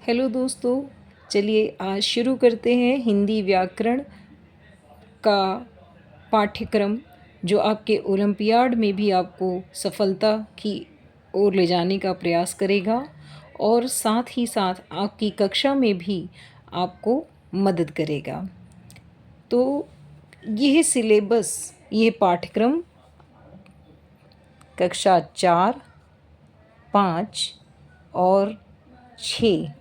Hello दोस्तों, चलिए आज शुरू करते हैं हिंदी व्याकरण का पाठ्यक्रम जो आपके ओलंपियाड में भी आपको सफलता की ओर ले जाने का प्रयास करेगा और साथ ही साथ आपकी कक्षा में भी आपको मदद करेगा। तो यह सिलेबस, ये पाठ्यक्रम कक्षा 4, 5 और 6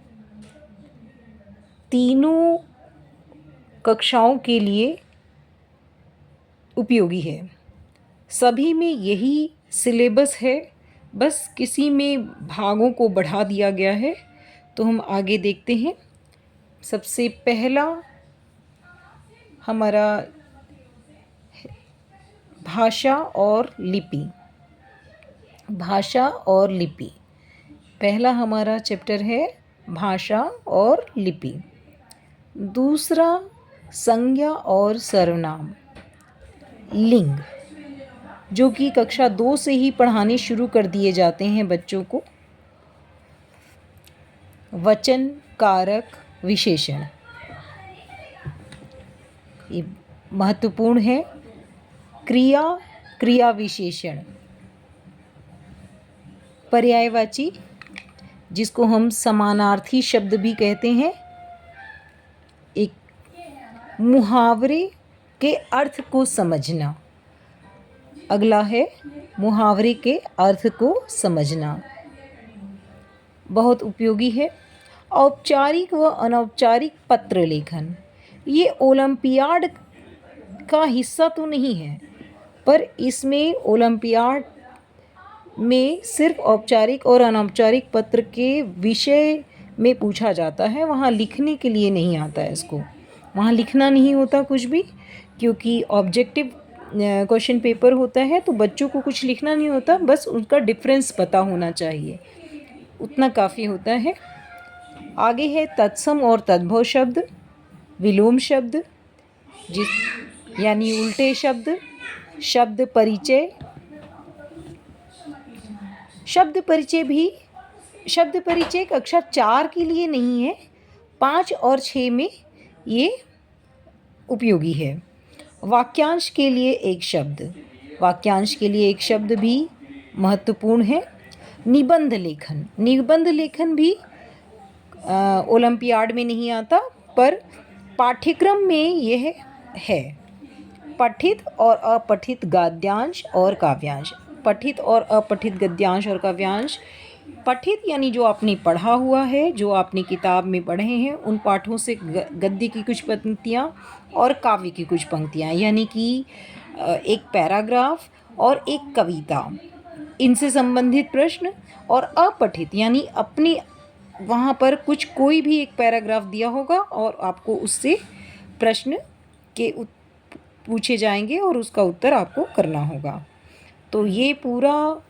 तीनों कक्षाओं के लिए उपयोगी है। सभी में यही सिलेबस है, बस किसी में भागों को बढ़ा दिया गया है। तो हम आगे देखते हैं। सबसे पहला हमारा भाषा और लिपि। भाषा और लिपि पहला हमारा चैप्टर है भाषा और लिपि। दूसरा संज्ञा और सर्वनाम, लिंग, जो कि कक्षा 2 से ही पढ़ाने शुरू कर दिए जाते हैं बच्चों को। वचन, कारक, विशेषण, ये महत्वपूर्ण है। क्रिया, क्रिया विशेषण, पर्यायवाची, जिसको हम समानार्थी शब्द भी कहते हैं। एक मुहावरे के अर्थ को समझना। अगला है मुहावरे के अर्थ को समझना, बहुत उपयोगी है। औपचारिक व अनौपचारिक पत्र लेखन, ये ओलंपियाड का हिस्सा तो नहीं है, पर इसमें ओलंपियाड में सिर्फ औपचारिक और अनौपचारिक पत्र के विषय में पूछा जाता है। वहाँ लिखने के लिए नहीं आता है, इसको वहाँ लिखना नहीं होता कुछ भी, क्योंकि ऑब्जेक्टिव क्वेश्चन पेपर होता है। तो बच्चों को कुछ लिखना नहीं होता, बस उनका डिफरेंस पता होना चाहिए, उतना काफ़ी होता है। आगे है तत्सम और तद्भव शब्द, विलोम शब्द जिस यानी उल्टे शब्द, शब्द परिचय। शब्द परिचय कक्षा 4 के लिए नहीं है, 5 और 6 में ये उपयोगी है। वाक्यांश के लिए एक शब्द, वाक्यांश के लिए एक शब्द भी महत्वपूर्ण है। निबंध लेखन भी ओलंपियाड में नहीं आता, पर पाठ्यक्रम में यह है। पठित और अपठित गद्यांश और काव्यांश, पठित और अपठित गद्यांश और काव्यांश। पठित यानी जो आपने पढ़ा हुआ है, जो आपने किताब में पढ़े हैं, उन पाठों से गद्य की कुछ पंक्तियाँ और काव्य की कुछ पंक्तियाँ, यानी कि एक पैराग्राफ और एक कविता, इनसे संबंधित प्रश्न। और अपठित यानी अपने वहाँ पर कोई भी एक पैराग्राफ दिया होगा और आपको उससे प्रश्न के पूछे जाएंगे और उसका उत्तर आपको करना होगा। तो ये पूरा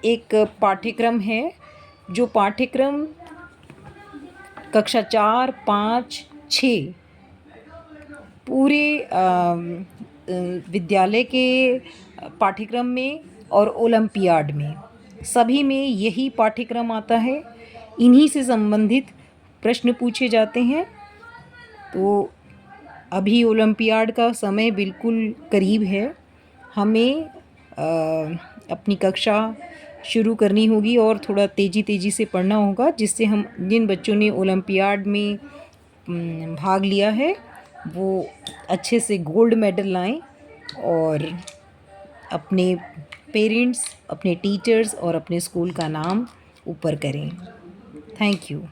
एक पाठ्यक्रम है, जो पाठ्यक्रम कक्षा 4, 5, 6 पूरे विद्यालय के पाठ्यक्रम में और ओलंपियाड में सभी में यही पाठ्यक्रम आता है। इन्हीं से संबंधित प्रश्न पूछे जाते हैं। तो अभी ओलंपियाड का समय बिल्कुल करीब है, हमें अपनी कक्षा शुरू करनी होगी और थोड़ा तेज़ी से पढ़ना होगा, जिससे हम जिन बच्चों ने ओलंपियाड में भाग लिया है वो अच्छे से गोल्ड मेडल लाएं और अपने पेरेंट्स, अपने टीचर्स और अपने स्कूल का नाम ऊपर करें। Thank you.